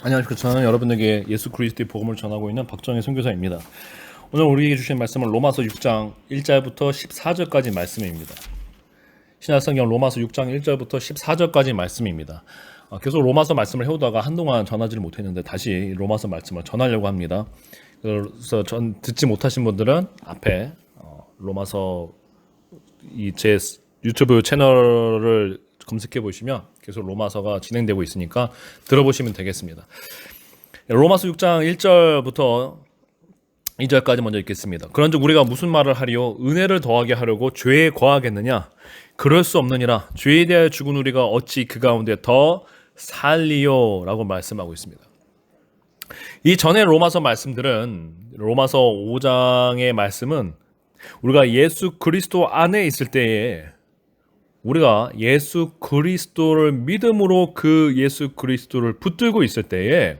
안녕하십니까. 저는 여러분에게 예수 그리스도의 복음을 전하고 있는 박정희 선교사입니다. 오늘 우리에게 주신 말씀은 로마서 6장 1절부터 14절까지 말씀입니다. 신약성경 로마서 6장 1절부터 14절까지 말씀입니다. 계속 로마서 말씀을 해오다가 한동안 전하지를 못했는데 다시 로마서 말씀을 전하려고 합니다. 그래서 듣지 못하신 분들은 앞에 로마서 제 유튜브 채널을 검색해 보시면 계속 로마서가 진행되고 있으니까 들어보시면 되겠습니다. 로마서 6장 1절부터 2절까지 먼저 읽겠습니다. 그런즉 우리가 무슨 말을 하리요? 은혜를 더하게 하려고 죄에 거하겠느냐? 그럴 수 없느니라. 죄에 대하여 죽은 우리가 어찌 그 가운데 더 살리요? 라고 말씀하고 있습니다. 이 전에 로마서 말씀들은 로마서 5장의 말씀은 우리가 예수 그리스도 안에 있을 때에 우리가 예수 그리스도를 믿음으로 그 예수 그리스도를 붙들고 있을 때에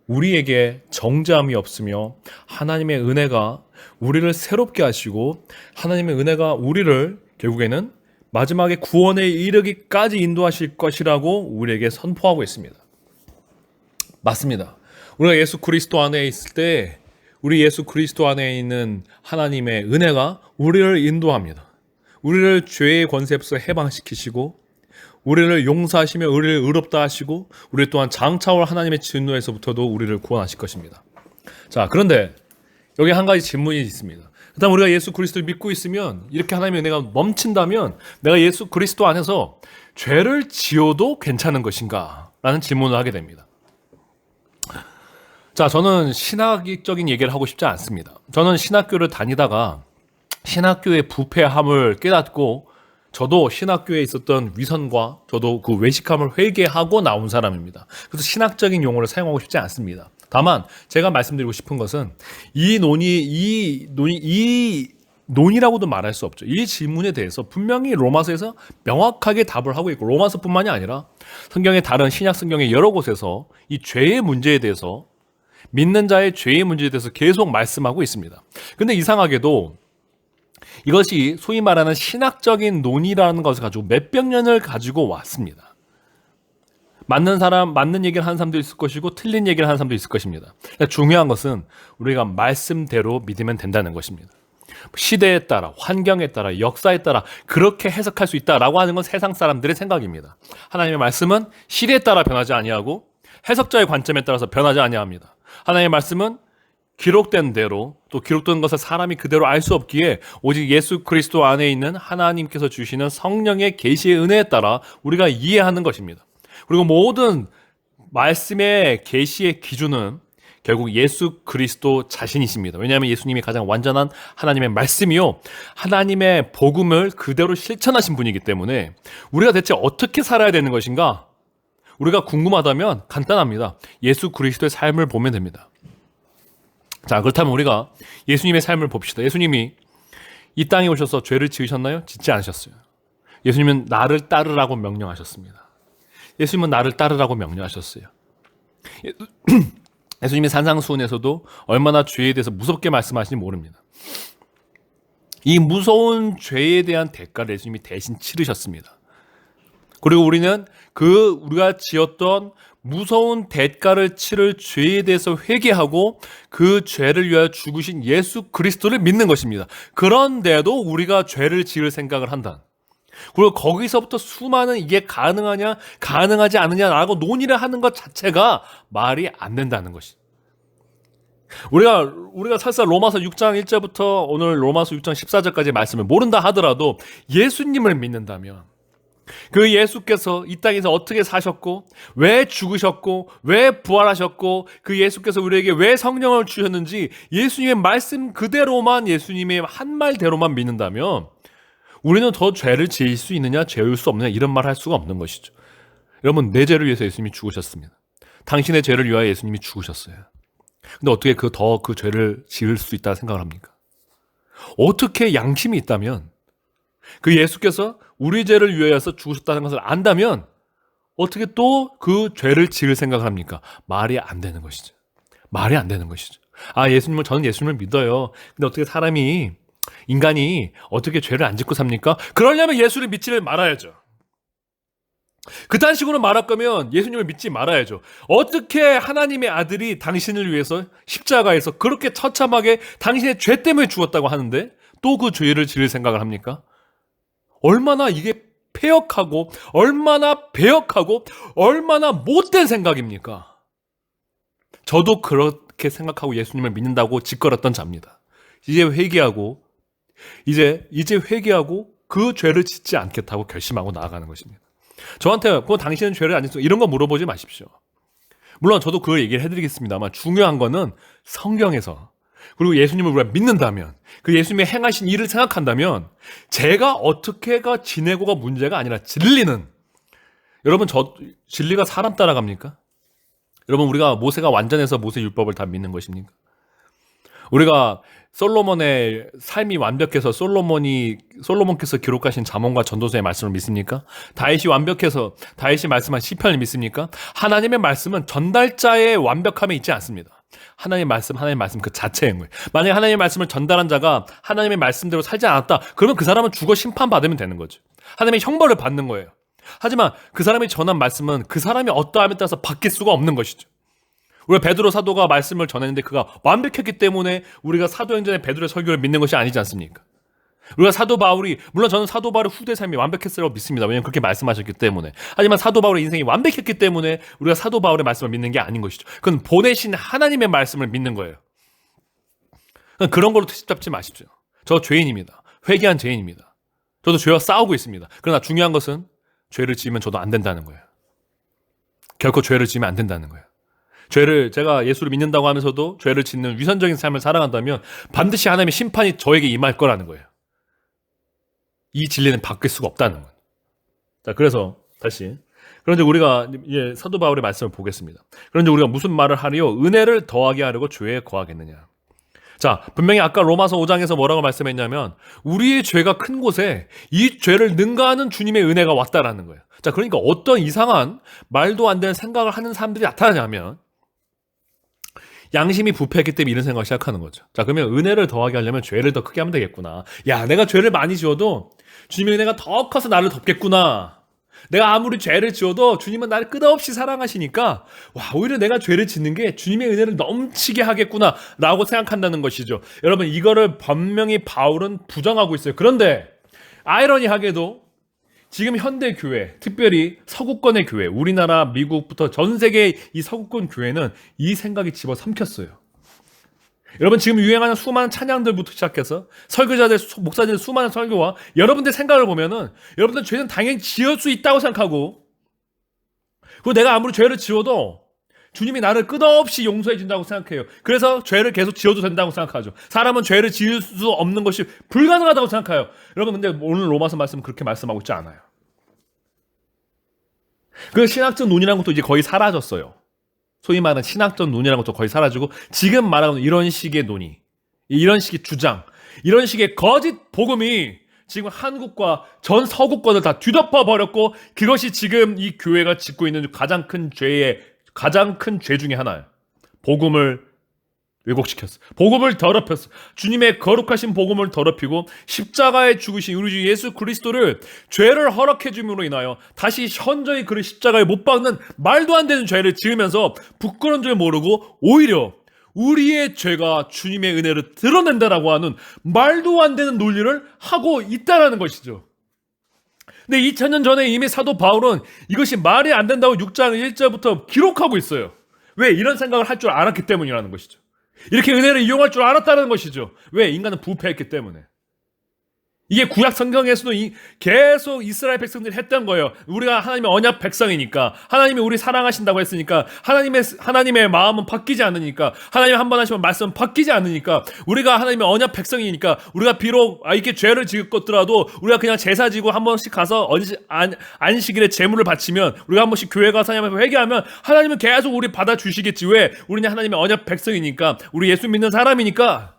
우리에게 정죄함이 없으며 하나님의 은혜가 우리를 새롭게 하시고 하나님의 은혜가 우리를 결국에는 마지막에 구원에 이르기까지 인도하실 것이라고 우리에게 선포하고 있습니다. 맞습니다. 우리가 예수 그리스도 안에 있을 때 우리 예수 그리스도 안에 있는 하나님의 은혜가 우리를 인도합니다. 우리를 죄의 권세에서 해방시키시고 우리를 용서하시며 우리를 의롭다 하시고 우리 또한 장차올 하나님의 진노에서부터도 우리를 구원하실 것입니다. 자, 그런데 여기 한 가지 질문이 있습니다. 일단 우리가 예수 그리스도를 믿고 있으면 이렇게 하나님의 은혜가 넘친다면 내가 예수 그리스도 안에서 죄를 지어도 괜찮은 것인가? 라는 질문을 하게 됩니다. 자, 저는 신학적인 얘기를 하고 싶지 않습니다. 저는 신학교를 다니다가 신학교의 부패함을 깨닫고 저도 신학교에 있었던 위선과 저도 그 외식함을 회개하고 나온 사람입니다. 그래서 신학적인 용어를 사용하고 싶지 않습니다. 다만 제가 말씀드리고 싶은 것은 이 논의라고도 말할 수 없죠. 이 질문에 대해서 분명히 로마서에서 명확하게 답을 하고 있고 로마서뿐만이 아니라 성경의 다른 신약 성경의 여러 곳에서 이 죄의 문제에 대해서 믿는 자의 죄의 문제에 대해서 계속 말씀하고 있습니다. 근데 이상하게도 이것이 소위 말하는 신학적인 논의라는 것을 가지고 몇백 년을 가지고 왔습니다. 맞는 얘기를 하는 사람도 있을 것이고 틀린 얘기를 하는 사람도 있을 것입니다. 중요한 것은 우리가 말씀대로 믿으면 된다는 것입니다. 시대에 따라, 환경에 따라, 역사에 따라 그렇게 해석할 수 있다라고 하는 건 세상 사람들의 생각입니다. 하나님의 말씀은 시대에 따라 변하지 아니하고 해석자의 관점에 따라서 변하지 아니합니다. 하나님의 말씀은 기록된 대로 또 기록된 것을 사람이 그대로 알 수 없기에 오직 예수 그리스도 안에 있는 하나님께서 주시는 성령의 계시의 은혜에 따라 우리가 이해하는 것입니다. 그리고 모든 말씀의 계시의 기준은 결국 예수 그리스도 자신이십니다. 왜냐하면 예수님이 가장 완전한 하나님의 말씀이요 하나님의 복음을 그대로 실천하신 분이기 때문에 우리가 대체 어떻게 살아야 되는 것인가? 우리가 궁금하다면 간단합니다. 예수 그리스도의 삶을 보면 됩니다. 자, 그렇다면 우리가 예수님의 삶을 봅시다. 예수님이 이 땅에 오셔서 죄를 지으셨나요? 짓지 않으셨어요. 예수님은 나를 따르라고 명령하셨습니다. 예수님은 나를 따르라고 명령하셨어요. 예수님이 산상수훈에서도 얼마나 죄에 대해서 무섭게 말씀하시는지 모릅니다. 이 무서운 죄에 대한 대가를 예수님이 대신 치르셨습니다. 그리고 우리는 우리가 지었던 무서운 대가를 치를 죄에 대해서 회개하고 그 죄를 위하여 죽으신 예수 그리스도를 믿는 것입니다. 그런데도 우리가 죄를 지을 생각을 한다. 그리고 거기서부터 수많은 이게 가능하냐 가능하지 않느냐라고 논의를 하는 것 자체가 말이 안 된다는 것이. 우리가 사실 로마서 6장 1절부터 오늘 로마서 6장 14절까지 말씀을 모른다 하더라도 예수님을 믿는다면 그 예수께서 이 땅에서 어떻게 사셨고 왜 죽으셨고 왜 부활하셨고 그 예수께서 우리에게 왜 성령을 주셨는지 예수님의 말씀 그대로만 예수님의 한 말대로만 믿는다면 우리는 더 죄를 지을 수 있느냐 지을 수 없느냐 이런 말 할 수가 없는 것이죠. 여러분 내 죄를 위해서 예수님이 죽으셨습니다. 당신의 죄를 위하여 예수님이 죽으셨어요. 근데 어떻게 그 죄를 지을 수 있다고 생각을 합니까? 어떻게 양심이 있다면 그 예수께서 우리 죄를 위하여서 죽으셨다는 것을 안다면 어떻게 또 그 죄를 지을 생각을 합니까? 말이 안 되는 것이죠. 말이 안 되는 것이죠. 저는 예수님을 믿어요. 근데 어떻게 인간이 어떻게 죄를 안 짓고 삽니까? 그러려면 예수를 믿지를 말아야죠. 그딴 식으로 말할 거면 예수님을 믿지 말아야죠. 어떻게 하나님의 아들이 당신을 위해서 십자가에서 그렇게 처참하게 당신의 죄 때문에 죽었다고 하는데 또 그 죄를 지을 생각을 합니까? 얼마나 이게 폐역하고 얼마나 배역하고 얼마나 못된 생각입니까? 저도 그렇게 생각하고 예수님을 믿는다고 짓걸었던 자입니다. 이제 회개하고 그 죄를 짓지 않겠다고 결심하고 나아가는 것입니다. 저한테 당신은 죄를 안 짓어 이런 거 물어보지 마십시오. 물론 저도 그걸 얘기를 해드리겠습니다만 중요한 거는 성경에서 그리고 예수님을 우리가 믿는다면 그 예수님의 행하신 일을 생각한다면 제가 어떻게가 지내고가 문제가 아니라 진리는 여러분 진리가 사람 따라갑니까? 여러분 우리가 모세가 완전해서 모세 율법을 다 믿는 것입니까? 우리가 솔로몬의 삶이 완벽해서 솔로몬께서 기록하신 잠언과 전도서의 말씀을 믿습니까? 다윗이 완벽해서 다윗이 말씀한 시편을 믿습니까? 하나님의 말씀은 전달자의 완벽함에 있지 않습니다. 하나님의 말씀 그 자체인 거예요. 만약에 하나님의 말씀을 전달한 자가 하나님의 말씀대로 살지 않았다. 그러면 그 사람은 죽어 심판받으면 되는 거죠. 하나님의 형벌을 받는 거예요. 하지만 그 사람이 전한 말씀은 그 사람이 어떠함에 따라서 바뀔 수가 없는 것이죠. 우리가 베드로 사도가 말씀을 전했는데 그가 완벽했기 때문에 우리가 사도행전의 베드로의 설교를 믿는 것이 아니지 않습니까? 우리가 사도 바울이 물론 저는 사도 바울의 후대 삶이 완벽했으라고 믿습니다. 왜냐하면 그렇게 말씀하셨기 때문에. 하지만 사도 바울의 인생이 완벽했기 때문에 우리가 사도 바울의 말씀을 믿는 게 아닌 것이죠. 그건 보내신 하나님의 말씀을 믿는 거예요. 그런 걸로 트집 잡지 마십시오. 저 죄인입니다. 회개한 죄인입니다. 저도 죄와 싸우고 있습니다. 그러나 중요한 것은 죄를 지으면 저도 안 된다는 거예요. 결코 죄를 지으면 안 된다는 거예요. 제가 예수를 믿는다고 하면서도 죄를 짓는 위선적인 삶을 살아간다면 반드시 하나님의 심판이 저에게 임할 거라는 거예요. 이 진리는 바뀔 수가 없다는 거예요. 자, 그래서 다시 그런데 우리가 이제 사도 바울의 말씀을 보겠습니다. 그런데 우리가 무슨 말을 하리요? 은혜를 더하게 하려고 죄에 거하겠느냐? 자, 분명히 아까 로마서 5장에서 뭐라고 말씀했냐면 우리의 죄가 큰 곳에 이 죄를 능가하는 주님의 은혜가 왔다라는 거예요. 자, 그러니까 어떤 이상한 말도 안 되는 생각을 하는 사람들이 나타나냐면 양심이 부패했기 때문에 이런 생각을 시작하는 거죠. 자, 그러면 은혜를 더하게 하려면 죄를 더 크게 하면 되겠구나. 야, 내가 죄를 많이 지어도 주님의 은혜가 더 커서 나를 덮겠구나. 내가 아무리 죄를 지어도 주님은 나를 끝없이 사랑하시니까 오히려 내가 죄를 짓는 게 주님의 은혜를 넘치게 하겠구나 라고 생각한다는 것이죠. 여러분 이거를 분명히 바울은 부정하고 있어요. 그런데 아이러니하게도 지금 현대 교회, 특별히 서구권의 교회, 우리나라, 미국부터 전 세계 이 서구권 교회는 이 생각이 집어삼켰어요. 여러분 지금 유행하는 수많은 찬양들부터 시작해서 설교자들, 목사들의 수많은 설교와 여러분들 생각을 보면은 여러분들 죄는 당연히 지을 수 있다고 생각하고 그리고 내가 아무리 죄를 지어도 주님이 나를 끝없이 용서해 준다고 생각해요. 그래서 죄를 계속 지어도 된다고 생각하죠. 사람은 죄를 지을 수 없는 것이 불가능하다고 생각해요. 여러분 근데 오늘 로마서 말씀은 그렇게 말씀하고 있지 않아요. 그 신학적 논이라는 것도 이제 거의 사라졌어요. 소위 말하는 신학적 논이라는 것도 거의 사라지고 지금 말하는 이런 식의 논의, 이런 식의 주장, 이런 식의 거짓 복음이 지금 한국과 전 서구권을 다 뒤덮어 버렸고 그것이 지금 이 교회가 짓고 있는 가장 큰 죄 중에 하나예요. 복음을 왜곡시켰어. 복음을 더럽혔어. 주님의 거룩하신 복음을 더럽히고 십자가에 죽으신 우리 주 예수 그리스도를 죄를 허락해 줌으로 인하여 다시 현저히 그를 십자가에 못 박는 말도 안 되는 죄를 지으면서 부끄러운 줄 모르고 오히려 우리의 죄가 주님의 은혜를 드러낸다라고 하는 말도 안 되는 논리를 하고 있다라는 것이죠. 근데 2000년 전에 이미 사도 바울은 이것이 말이 안 된다고 6장 1절부터 기록하고 있어요. 왜? 이런 생각을 할 줄 알았기 때문이라는 것이죠. 이렇게 은혜를 이용할 줄 알았다는 것이죠. 왜? 인간은 부패했기 때문에. 이게 구약 성경에서도 계속 이스라엘 백성들이 했던 거예요. 우리가 하나님의 언약 백성이니까, 하나님이 우리 사랑하신다고 했으니까, 하나님의 마음은 바뀌지 않으니까, 하나님 한 번 하시면 말씀은 바뀌지 않으니까, 우리가 하나님의 언약 백성이니까, 우리가 비록 이렇게 죄를 지었더라도 우리가 그냥 제사 지고 한 번씩 가서 안식일에 제물을 바치면, 우리가 한 번씩 교회 가서 하나님 앞에 회개하면 하나님은 계속 우리 받아주시겠지. 왜? 우리는 하나님의 언약 백성이니까, 우리 예수 믿는 사람이니까.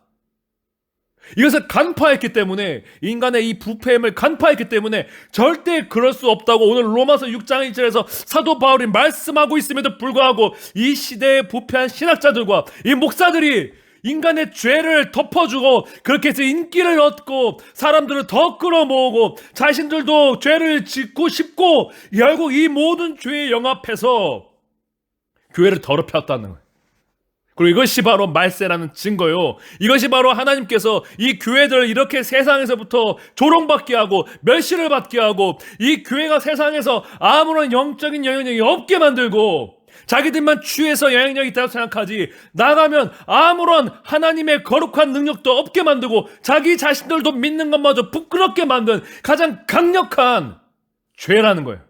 이것을 간파했기 때문에, 인간의 이 부패임을 간파했기 때문에 절대 그럴 수 없다고 오늘 로마서 6장 1절에서 사도 바울이 말씀하고 있음에도 불구하고 이 시대의 부패한 신학자들과 이 목사들이 인간의 죄를 덮어주고 그렇게 해서 인기를 얻고 사람들을 더 끌어모으고 자신들도 죄를 짓고 싶고 결국 이 모든 죄에 영합해서 교회를 더럽혔다는 거예요. 그리고 이것이 바로 말세라는 증거요. 이것이 바로 하나님께서 이 교회들을 이렇게 세상에서부터 조롱받게 하고 멸시를 받게 하고 이 교회가 세상에서 아무런 영적인 영향력이 없게 만들고 자기들만 취해서 영향력이 있다고 생각하지 나가면 아무런 하나님의 거룩한 능력도 없게 만들고 자기 자신들도 믿는 것마저 부끄럽게 만든 가장 강력한 죄라는 거예요.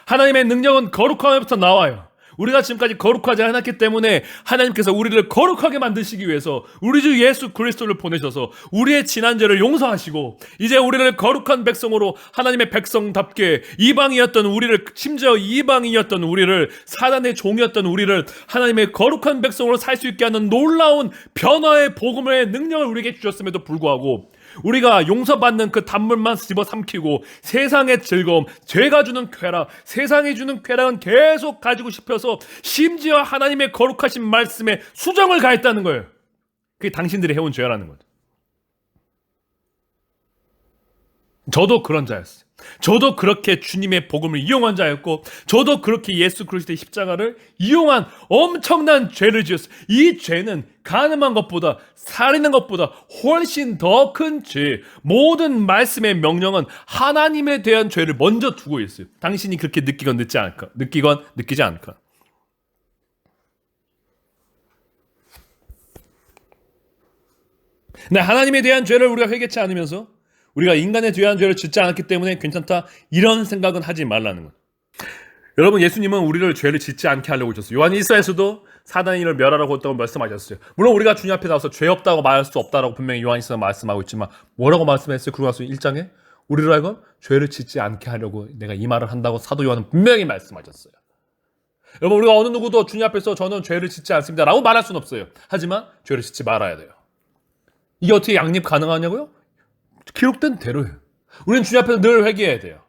하나님의 능력은 거룩함에부터 나와요. 우리가 지금까지 거룩하지 않았기 때문에 하나님께서 우리를 거룩하게 만드시기 위해서 우리 주 예수 그리스도를 보내셔서 우리의 지난 죄를 용서하시고 이제 우리를 거룩한 백성으로 하나님의 백성답게 이방이었던 우리를 심지어 이방인이었던 우리를 사단의 종이었던 우리를 하나님의 거룩한 백성으로 살 수 있게 하는 놀라운 변화의 복음의 능력을 우리에게 주셨음에도 불구하고 우리가 용서받는 그 단물만 집어삼키고 세상의 즐거움, 죄가 주는 쾌락, 세상이 주는 쾌락은 계속 가지고 싶어서 심지어 하나님의 거룩하신 말씀에 수정을 가했다는 거예요. 그게 당신들이 해온 죄라는 거죠. 저도 그런 자였어요. 저도 그렇게 주님의 복음을 이용한 자였고 저도 그렇게 예수 그리스도의 십자가를 이용한 엄청난 죄를 지었어요. 이 죄는 간음한 것보다 살인한 것보다 훨씬 더 큰 죄. 모든 말씀의 명령은 하나님에 대한 죄를 먼저 두고 있어요. 당신이 그렇게 느끼건 느끼지 않을까. 근데 하나님에 대한 죄를 우리가 회개치 않으면서 우리가 인간에 대한 죄를 짓지 않았기 때문에 괜찮다 이런 생각은 하지 말라는 것. 여러분 예수님은 우리를 죄를 짓지 않게 하려고 하셨어요. 요한 1서에서도 사단이 이를 멸하라고 했다고 말씀하셨어요. 물론 우리가 주님 앞에 나와서 죄 없다고 말할 수 없다라고 분명히 요한 1서는 말씀하고 있지만 뭐라고 말씀했어요? 그러고 나서 1장에 우리를 하여금 죄를 짓지 않게 하려고 내가 이 말을 한다고 사도 요한은 분명히 말씀하셨어요. 여러분 우리가 어느 누구도 주님 앞에서 저는 죄를 짓지 않습니다 라고 말할 수는 없어요. 하지만 죄를 짓지 말아야 돼요. 이게 어떻게 양립 가능하냐고요? 기록된 대로예요. 우리는 주님 앞에서 늘 회개해야 돼요.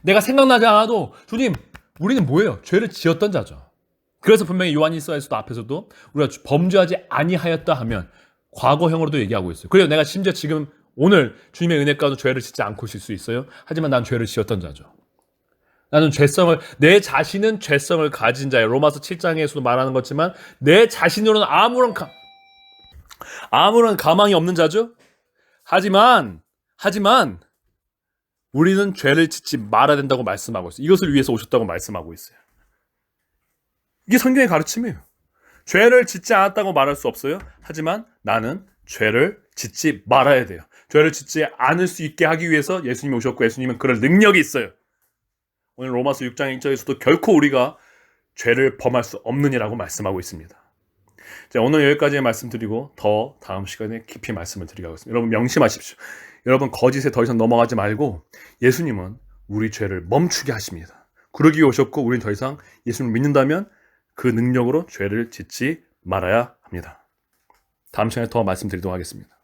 내가 생각나지 않아도 주님 우리는 뭐예요? 죄를 지었던 자죠. 그래서 분명히 요한일서에서도 앞에서도 우리가 범죄하지 아니하였다 하면 과거형으로도 얘기하고 있어요. 그래요. 내가 심지어 지금 오늘 주님의 은혜 가운데 죄를 짓지 않고 있을 수 있어요. 하지만 난 죄를 지었던 자죠. 나는 내 자신은 죄성을 가진 자예요. 로마서 7장에서도 말하는 것지만 내 자신으로는 아무런 가망이 없는 자죠. 하지만 우리는 죄를 짓지 말아야 된다고 말씀하고 있어요. 이것을 위해서 오셨다고 말씀하고 있어요. 이게 성경의 가르침이에요. 죄를 짓지 않았다고 말할 수 없어요. 하지만 나는 죄를 짓지 말아야 돼요. 죄를 짓지 않을 수 있게 하기 위해서 예수님이 오셨고 예수님은 그럴 능력이 있어요. 오늘 로마서 6장 1절에서도 결코 우리가 죄를 범할 수 없느니라고 말씀하고 있습니다. 자, 오늘 여기까지 말씀드리고 더 다음 시간에 깊이 말씀을 드리겠습니다. 여러분 명심하십시오. 여러분 거짓에 더 이상 넘어가지 말고 예수님은 우리 죄를 멈추게 하십니다. 그러기 위해 오셨고 우리는 더 이상 예수님을 믿는다면 그 능력으로 죄를 짓지 말아야 합니다. 다음 시간에 더 말씀드리도록 하겠습니다.